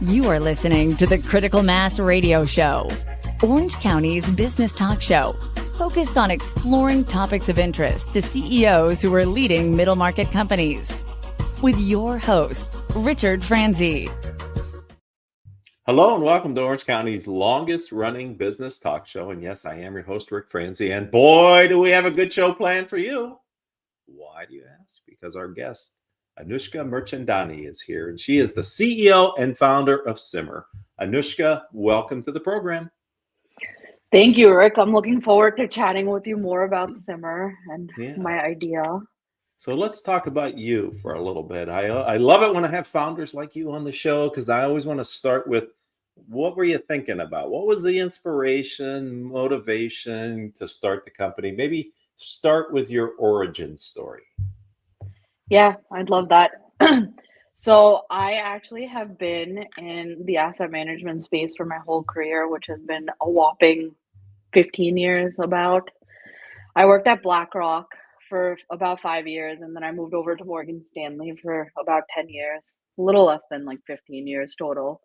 You are listening to the Critical Mass Radio Show, Orange County's business talk show, focused on exploring topics of interest to CEOs who are leading middle market companies. With your host, Richard Franzi. Hello and welcome to Orange County's longest running business talk show. And yes, I am your host, Rick Franzi. And boy, do we have a good show planned for you. Why do you ask? Because our guest, Anoushka Mirchandani, is here. And she is the CEO and founder of Simmer. Anoushka, welcome to the program. Thank you, Rick. I'm looking forward to chatting with you more about Simmer and my idea. So let's talk about you for a little bit. I love it when I have founders like you on the show because I always want to start with, what were you thinking about? What was the inspiration, motivation to start the company? Maybe start with your origin story. Yeah, I'd love that. So I actually have been in the asset management space for my whole career, which has been a whopping 15 years about. I worked at BlackRock for about 5 years, and then I moved over to Morgan Stanley for about 10 years, a little less than like 15 years total.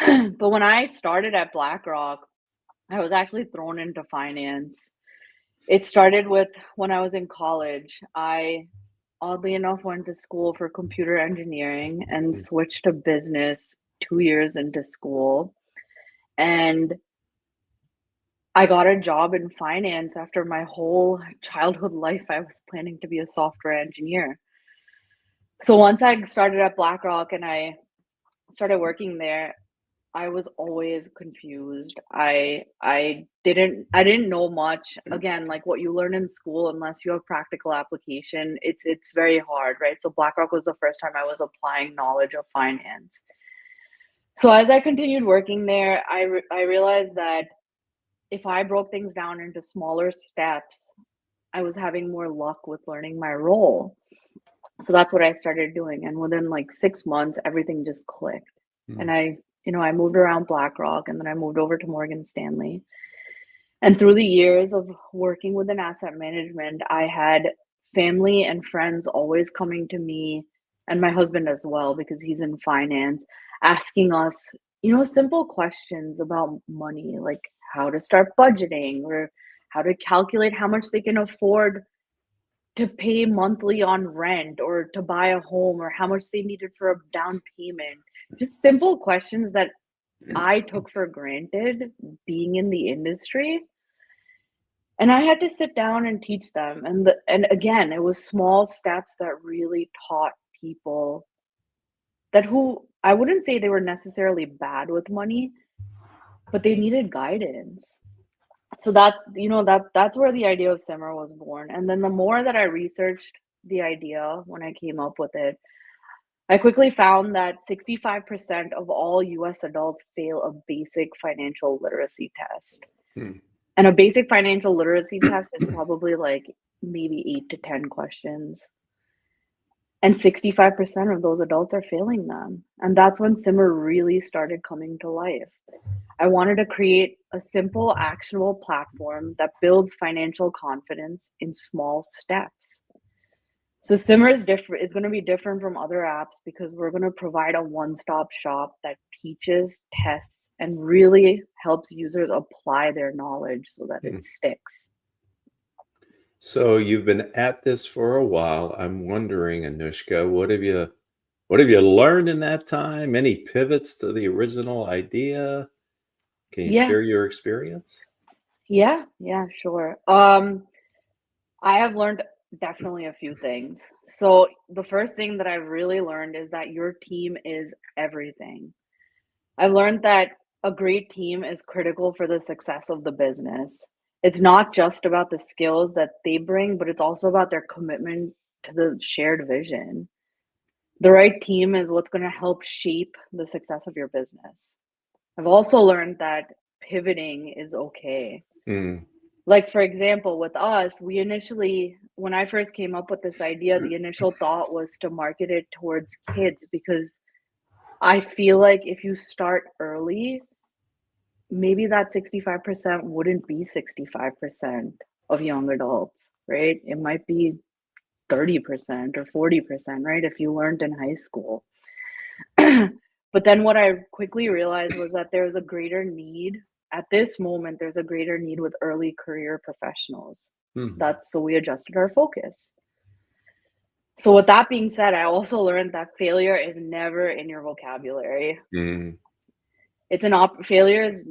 But when I started at BlackRock, I was actually thrown into finance. It started with when I was in college. I, oddly enough, went to school for computer engineering and switched to business 2 years into school. And I got a job in finance after my whole childhood life. I was planning to be a software engineer. So once I started at BlackRock and I started working there, I was always confused. I didn't know much. Again, like what you learn in school, unless you have practical application, it's very hard, right? So BlackRock was the first time I was applying knowledge of finance. So as I continued working there, I realized that if I broke things down into smaller steps, I was having more luck with learning my role. So that's what I started doing. And within like 6 months, everything just clicked. And I moved around BlackRock, and then I moved over to Morgan Stanley. And through the years of working within asset management, I had family and friends always coming to me, and my husband as well, because he's in finance, asking us, simple questions about money, like how to start budgeting or how to calculate how much they can afford to pay monthly on rent or to buy a home, or how much they needed for a down payment. Just simple questions that I took for granted being in the industry. And I had to sit down and teach them. And again, it was small steps that really taught people who I wouldn't say they were necessarily bad with money, but they needed guidance. So that's where the idea of Simmer was born. And then the more that I researched the idea when I came up with it, I quickly found that 65% of all US adults fail a basic financial literacy test. And a basic financial literacy test is probably like maybe 8 to 10 questions. And 65% of those adults are failing them. And that's when Simmer really started coming to life. I wanted to create a simple, actionable platform that builds financial confidence in small steps. So Simmer is different. It's going to be different from other apps because we're going to provide a one-stop shop that teaches, tests, and really helps users apply their knowledge so that it sticks. So you've been at this for a while. I'm wondering, Anoushka, what have you learned in that time? Any pivots to the original idea? Can you share your experience? Yeah, sure. I have learned definitely a few things. So the first thing that I really learned is that your team is everything. I've learned that a great team is critical for the success of the business. It's not just about the skills that they bring, but it's also about their commitment to the shared vision. The right team is what's going to help shape the success of your business. I've also learned that pivoting is okay. Like, for example, with us, when I first came up with this idea, the initial thought was to market it towards kids, because I feel like if you start early, maybe that 65% wouldn't be 65% of young adults, right? It might be 30% or 40%, right? If you learned in high school. But then what I quickly realized was that there's a greater need at this moment. There's a greater need with early career professionals. So we adjusted our focus. So with that being said, I also learned that failure is never in your vocabulary. Failure is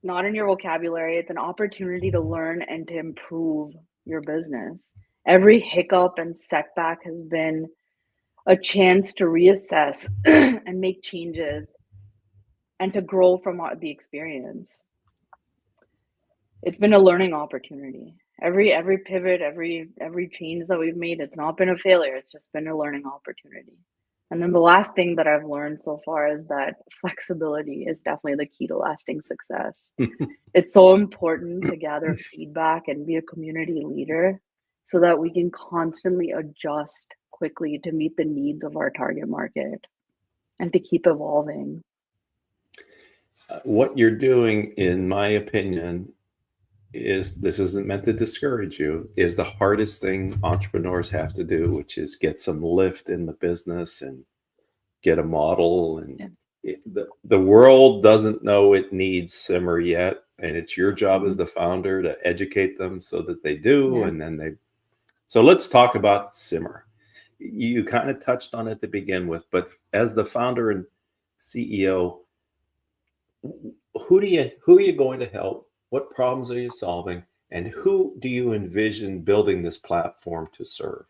not in your vocabulary. It's an opportunity to learn and to improve your business. Every hiccup and setback has been a chance to reassess and make changes and to grow from the experience. It's been a learning opportunity. Every pivot, every change that we've made, it's not been a failure. It's just been a learning opportunity. And then the last thing that I've learned so far is that flexibility is definitely the key to lasting success. It's so important to gather feedback and be a community leader so that we can constantly adjust quickly to meet the needs of our target market and to keep evolving. What you're doing, in my opinion, this isn't meant to discourage you, is the hardest thing entrepreneurs have to do, which is get some lift in the business and get a model. And the world doesn't know it needs Simmer yet. And it's your job as the founder to educate them so that they do. And then so let's talk about Simmer. You kind of touched on it to begin with, but as the founder and CEO, who are you going to help? What problems are you solving? And who do you envision building this platform to serve?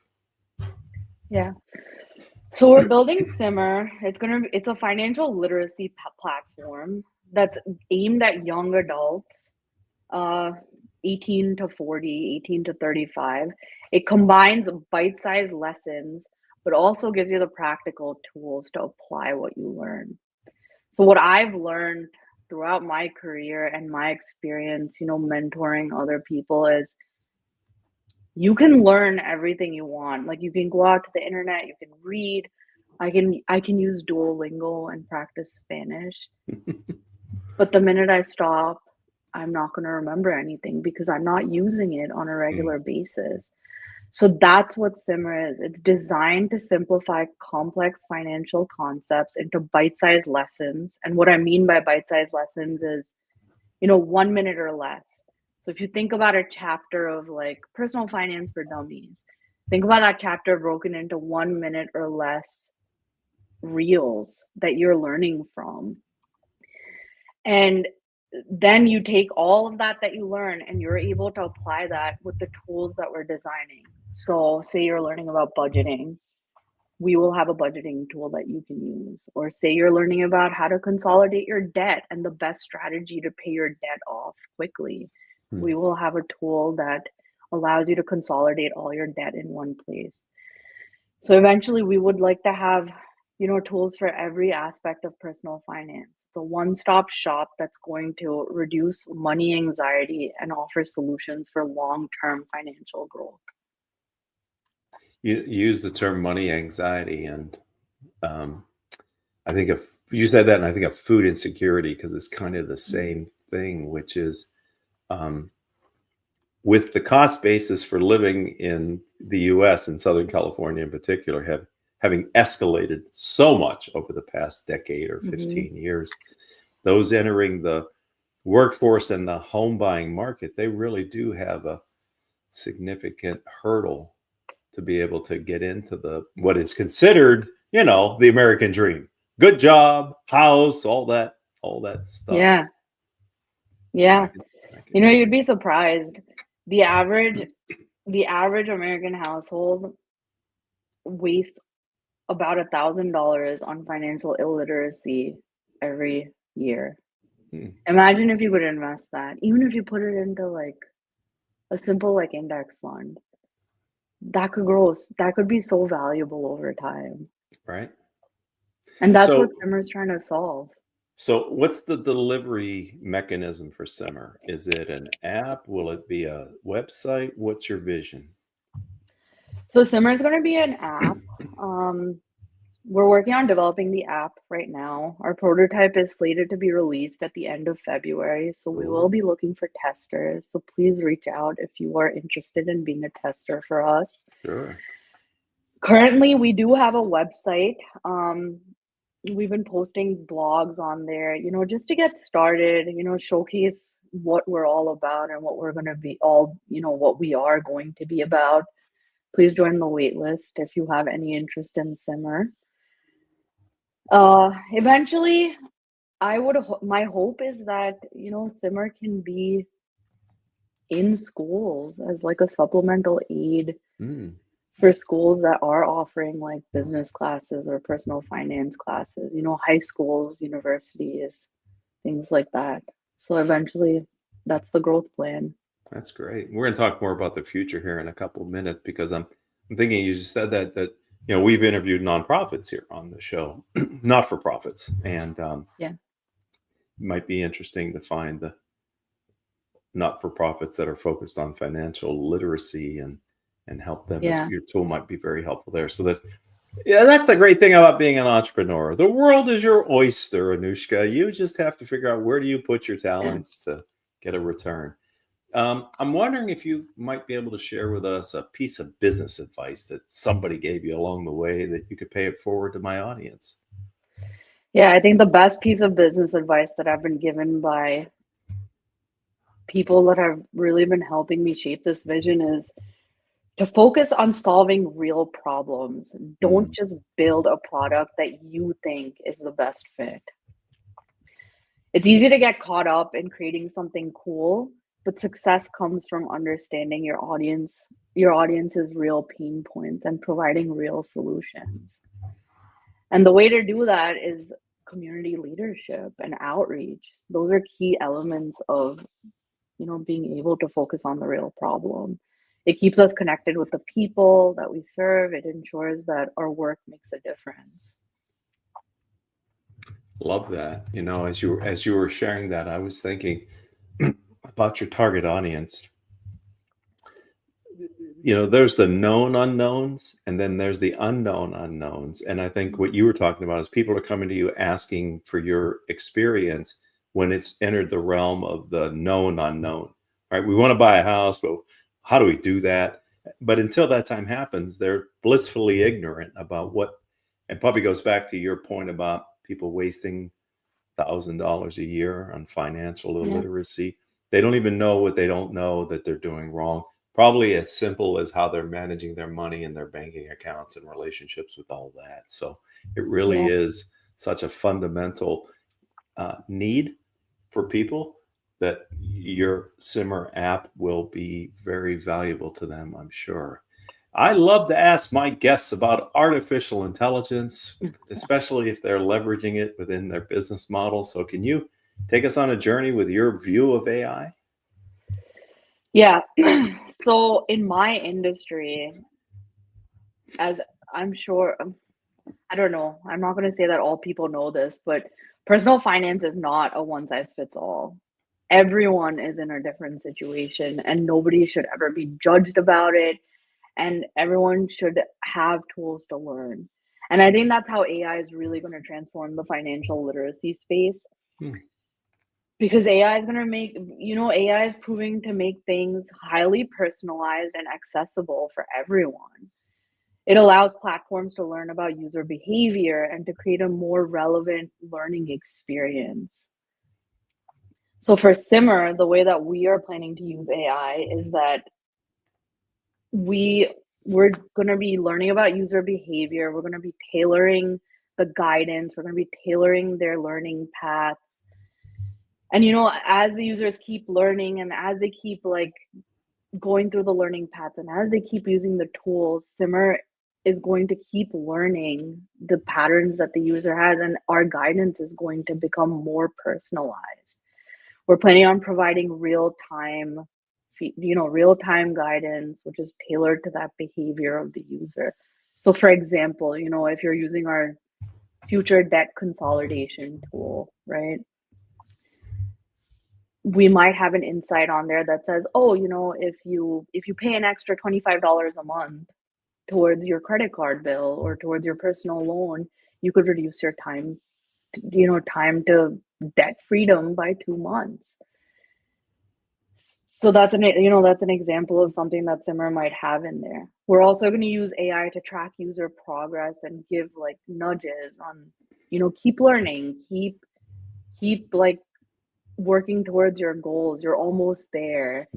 Yeah. So we're building Simmer. It's a financial literacy platform that's aimed at young adults, 18 to 40, 18 to 35. It combines bite-sized lessons, but also gives you the practical tools to apply what you learn. So what I've learned throughout my career and my experience, mentoring other people, is you can learn everything you want. Like, you can go out to the internet, you can read. I can use Duolingo and practice Spanish. But the minute I stop, I'm not going to remember anything because I'm not using it on a regular basis. So that's what Simmer is. It's designed to simplify complex financial concepts into bite-sized lessons. And what I mean by bite-sized lessons is, 1 minute or less. So if you think about a chapter of like Personal Finance for Dummies, think about that chapter broken into 1 minute or less reels that you're learning from. And then you take all of that you learn and you're able to apply that with the tools that we're designing. So say you're learning about budgeting, we will have a budgeting tool that you can use. Or say you're learning about how to consolidate your debt and the best strategy to pay your debt off quickly. We will have a tool that allows you to consolidate all your debt in one place. So eventually we would like to have tools for every aspect of personal finance. It's a one-stop shop that's going to reduce money anxiety and offer solutions for long-term financial growth. You use the term money anxiety, and I think if you said that, and I think of food insecurity, because it's kind of the same thing, which is with the cost basis for living in the US and Southern California in particular having escalated so much over the past decade or 15 years, those entering the workforce and the home buying market, they really do have a significant hurdle to be able to get into what is considered, the American dream. Good job, house, all that stuff. Yeah. You'd be surprised. The average American household wastes about $1,000 on financial illiteracy every year. Imagine if you could invest that, even if you put it into like a simple like index fund, that could be so valuable over time. Right. And that's what Simmer's trying to solve. So what's the delivery mechanism for Simmer? Is it an app? Will it be a website? What's your vision? So Simmer is going to be an app. We're working on developing the app right now. Our prototype is slated to be released at the end of February. So we will be looking for testers. So please reach out if you are interested in being a tester for us. Sure. Currently, we do have a website. we've been posting blogs on there, just to get started, showcase what we're all about and what we're going to be what we are going to be about. Please join the wait list if you have any interest in Simmer. Eventually, my hope is that, Simmer can be in schools as like a supplemental aid for schools that are offering like business classes or personal finance classes, high schools, universities, things like that. So eventually, that's the growth plan. That's great. We're going to talk more about the future here in a couple of minutes, because I'm thinking you just said that we've interviewed nonprofits here on the show, not for profits, and Yeah. it might be interesting to find the not for profits that are focused on financial literacy and help them. Yeah. Your tool might be very helpful there. So that's the great thing about being an entrepreneur. The world is your oyster, Anoushka. You just have to figure out where do you put your talents to get a return. I'm wondering if you might be able to share with us a piece of business advice that somebody gave you along the way that you could pay it forward to my audience. Yeah, I think the best piece of business advice that I've been given by people that have really been helping me shape this vision is to focus on solving real problems. Don't just build a product that you think is the best fit. It's easy to get caught up in creating something cool, but success comes from understanding your audience's real pain points and providing real solutions. And the way to do that is community leadership and outreach. Those are key elements of, being able to focus on the real problem. It keeps us connected with the people that we serve. It ensures that our work makes a difference. Love that. As you were sharing that, I was thinking about your target audience. There's the known unknowns, and then there's the unknown unknowns. And I think what you were talking about is people are coming to you asking for your experience when it's entered the realm of the known unknown, right? We want to buy a house, but how do we do that? But until that time happens, they're blissfully ignorant about and probably goes back to your point about people wasting $1,000 a year on financial illiteracy. They don't even know what they don't know that they're doing wrong. Probably as simple as how they're managing their money and their banking accounts and relationships with all that. So it really is such a fundamental need for people that your Simmer app will be very valuable to them, I'm sure. I love to ask my guests about artificial intelligence, especially if they're leveraging it within their business model. So can you take us on a journey with your view of AI? Yeah. So in my industry, as I'm sure, I don't know, I'm not going to say that all people know this, but personal finance is not a one size fits all. Everyone is in a different situation, and nobody should ever be judged about it. And everyone should have tools to learn. And I think that's how AI is really going to transform the financial literacy space. Because AI is going to make, AI is proving to make things highly personalized and accessible for everyone. It allows platforms to learn about user behavior and to create a more relevant learning experience. So for Simmer, the way that we are planning to use AI is that we're going to be learning about user behavior. We're going to be tailoring the guidance. We're going to be tailoring their learning paths. And, as the users keep learning and as they keep going through the learning paths and as they keep using the tools, Simmer is going to keep learning the patterns that the user has, and our guidance is going to become more personalized. We're planning on providing real-time guidance, which is tailored to that behavior of the user. So for example, if you're using our future debt consolidation tool, right? We might have an insight on there that says, if you pay an extra $25 a month towards your credit card bill or towards your personal loan, you could reduce your time to debt freedom by 2 months. So that's an example of something that Simmer might have in there. We're also going to use AI to track user progress and give nudges on keep learning, keep like working towards your goals. You're almost there.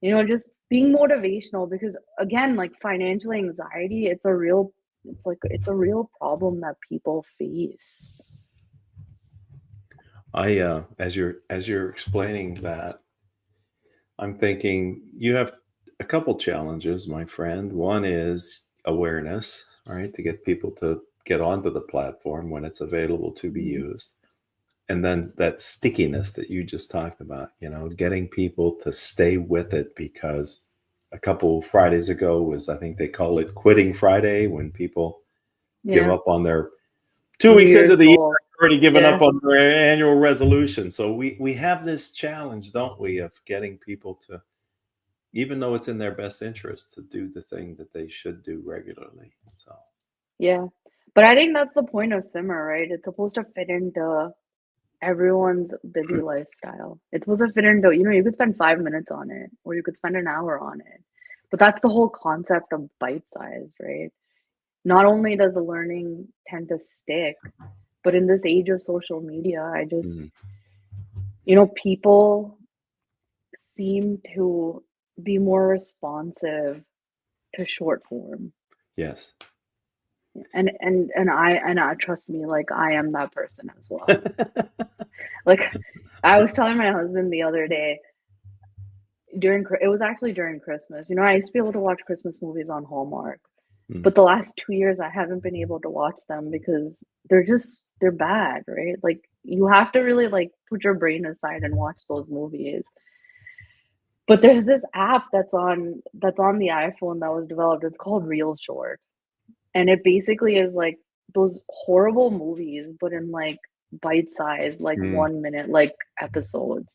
Just being motivational, because again, like financial anxiety, it's a real problem that people face. As you're explaining that, I'm thinking you have a couple challenges, my friend. One is awareness, right? To get people to get onto the platform when it's available to be used. And then that stickiness that you just talked about, getting people to stay with it, because a couple Fridays ago was, I think they call it quitting Friday, when people give up on their 2 weeks into the year, already given up on their annual resolution. So we have this challenge, don't we, of getting people to, even though it's in their best interest, to do the thing that they should do regularly. So yeah, but I think that's the point of Simmer, right? It's supposed to fit into everyone's busy lifestyle. It's supposed to fit into, you could spend 5 minutes on it, or you could spend an hour on it. But that's the whole concept of bite-sized, right? Not only does the learning tend to stick, but in this age of social media, I just, people seem to be more responsive to short form. yes. And I trust me, like I am that person as well. Like I was telling my husband the other day, it was actually during Christmas. I used to be able to watch Christmas movies on Hallmark, but the last 2 years I haven't been able to watch them because they're bad, right? Like you have to really like put your brain aside and watch those movies. But there's this app that's on the iPhone that was developed. It's called Real Short. And it basically is like those horrible movies, but in like bite-sized, like 1 minute, like episodes.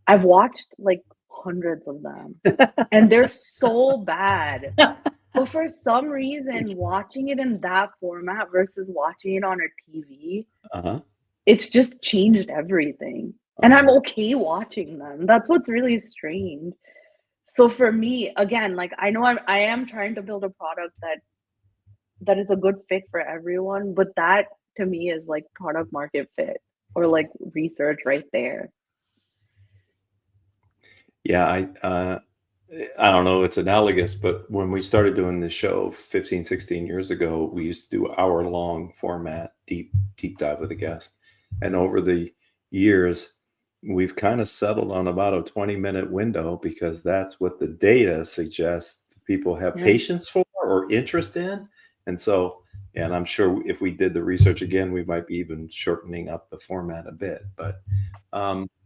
I've watched like hundreds of them and they're so bad. But for some reason, watching it in that format versus watching it on a TV, it's just changed everything. And I'm okay watching them. That's what's really strange. So for me, again, like I know I am trying to build a product that is a good fit for everyone, but that to me is like product market fit, or like research right there. Yeah, I don't know, it's analogous, but when we started doing this show 15, 16 years ago, we used to do hour-long format, deep dive with a guest. And over the years, we've kind of settled on about a 20-minute window, because that's what the data suggests people have patience for or interest in. And so, and I'm sure if we did the research again, we might be even shortening up the format a bit. But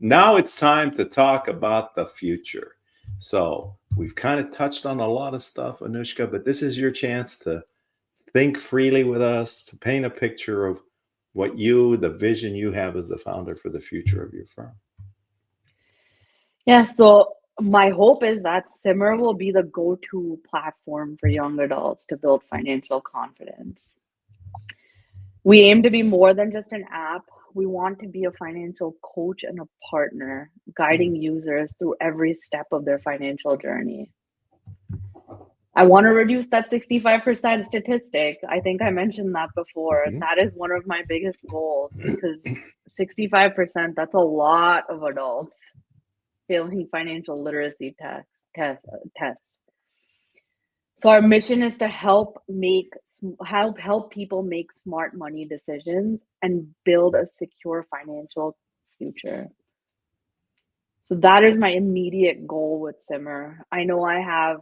now it's time to talk about the future. So we've kind of touched on a lot of stuff, Anoushka, but this is your chance to think freely with us, to paint a picture of what the vision you have as the founder for the future of your firm. Yeah, so my hope is that Simmer will be the go-to platform for young adults to build financial confidence. We aim to be more than just an app. We want to be a financial coach and a partner, guiding users through every step of their financial journey. I want to reduce that 65% statistic. I think I mentioned that before. That is one of my biggest goals, because 65%, that's a lot of adults failing financial literacy tests. So our mission is to help people make smart money decisions and build a secure financial future. So that is my immediate goal with Simmer. I know I have,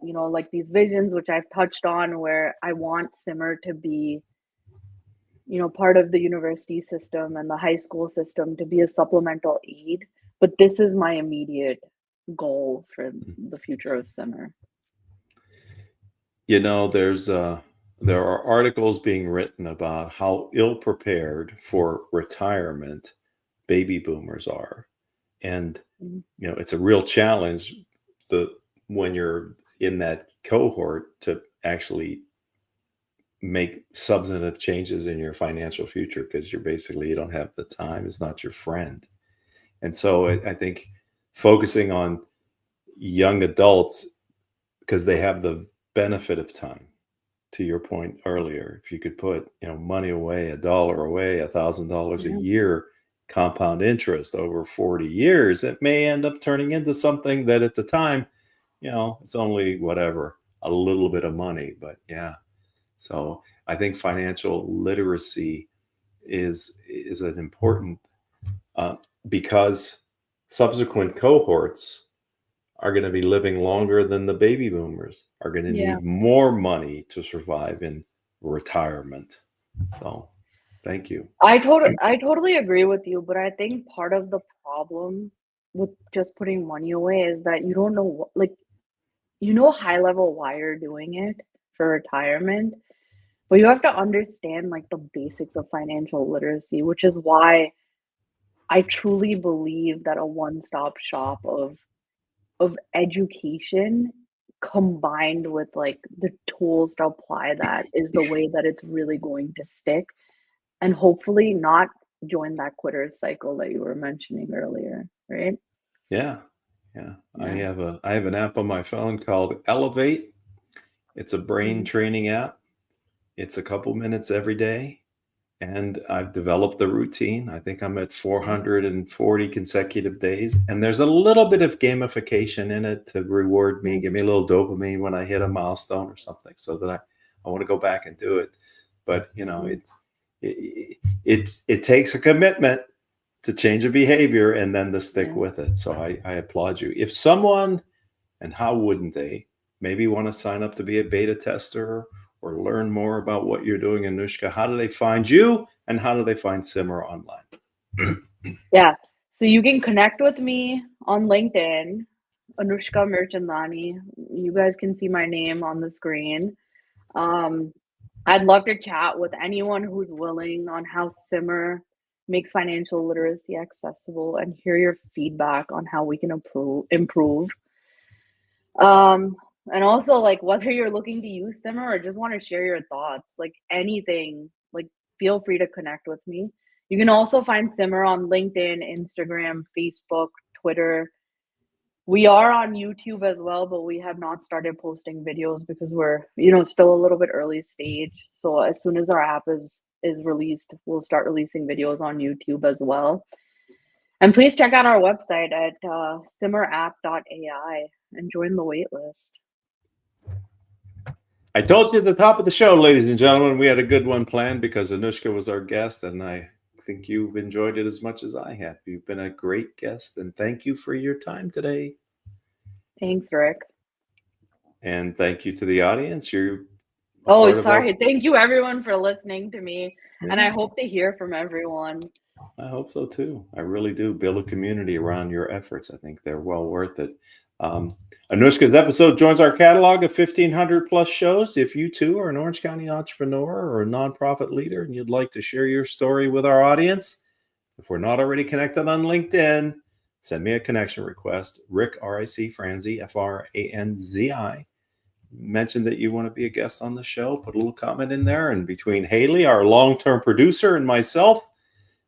like these visions, which I've touched on, where I want Simmer to be, part of the university system and the high school system, to be a supplemental aid. But this is my immediate goal for the future of Simmer. There are articles being written about how ill-prepared for retirement baby boomers are. And, it's a real challenge when you're in that cohort to actually make substantive changes in your financial future, because you don't have the time. It's not your friend. And so I think focusing on young adults, because they have the benefit of time, to your point earlier, if you could put, money away, $1 away, $1,000 a year, compound interest over 40 years, it may end up turning into something that at the time, it's only whatever, a little bit of money. But yeah, so I think financial literacy is an important, because subsequent cohorts are going to be living longer than the baby boomers, are going to need more money to survive in retirement. So thank you. I totally agree with you, but I think part of the problem with just putting money away is that you don't know high level why you're doing it for retirement, but you have to understand like the basics of financial literacy, which is why I truly believe that a one-stop shop of education combined with like the tools to apply that is the way that it's really going to stick, and hopefully not join that quitter cycle that you were mentioning earlier, right? Yeah. I have an app on my phone called Elevate. It's a brain training app. It's a couple minutes every day, and I've developed the routine. I think I'm at 440 consecutive days, and there's a little bit of gamification in it to reward me, give me a little dopamine when I hit a milestone or something, so that I want to go back and do it. But it takes a commitment to change a behavior and then to stick with it. So I applaud you. If someone, and how wouldn't they, maybe want to sign up to be a beta tester or learn more about what you're doing, Anoushka, how do they find you and how do they find Simmer online? Yeah, so you can connect with me on LinkedIn, Anoushka Mirchandani. You guys can see my name on the screen. I'd love to chat with anyone who's willing on how Simmer makes financial literacy accessible and hear your feedback on how we can improve. And also, like, whether you're looking to use Simmer or just want to share your thoughts, like anything, like feel free to connect with me. You can also find Simmer on LinkedIn, Instagram, Facebook, Twitter. We are on YouTube as well, but we have not started posting videos because we're, still a little bit early stage. So as soon as our app is released, we'll start releasing videos on YouTube as well. And please check out our website at simmerapp.ai and join the waitlist. I told you at the top of the show, ladies and gentlemen, we had a good one planned because Anoushka was our guest, and I think you've enjoyed it as much as I have. You've been a great guest, and thank you for your time today. Thanks, Rick. And thank you to the audience. Thank you everyone for listening to me. Yeah. And I hope to hear from everyone. I hope so too. I really do. Build a community around your efforts. I think they're well worth it. Anoushka's episode joins our catalog of 1,500 plus shows. If you too are an Orange County entrepreneur or a nonprofit leader and you'd like to share your story with our audience, if we're not already connected on LinkedIn, send me a connection request. Rick, R-I-C, Franzi, F-R-A-N-Z-I. Mention that you want to be a guest on the show. Put a little comment in there. And between Haley, our long-term producer, and myself,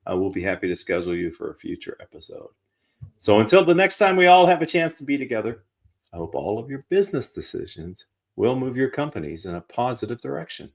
we'll be happy to schedule you for a future episode. So until the next time we all have a chance to be together, I hope all of your business decisions will move your companies in a positive direction.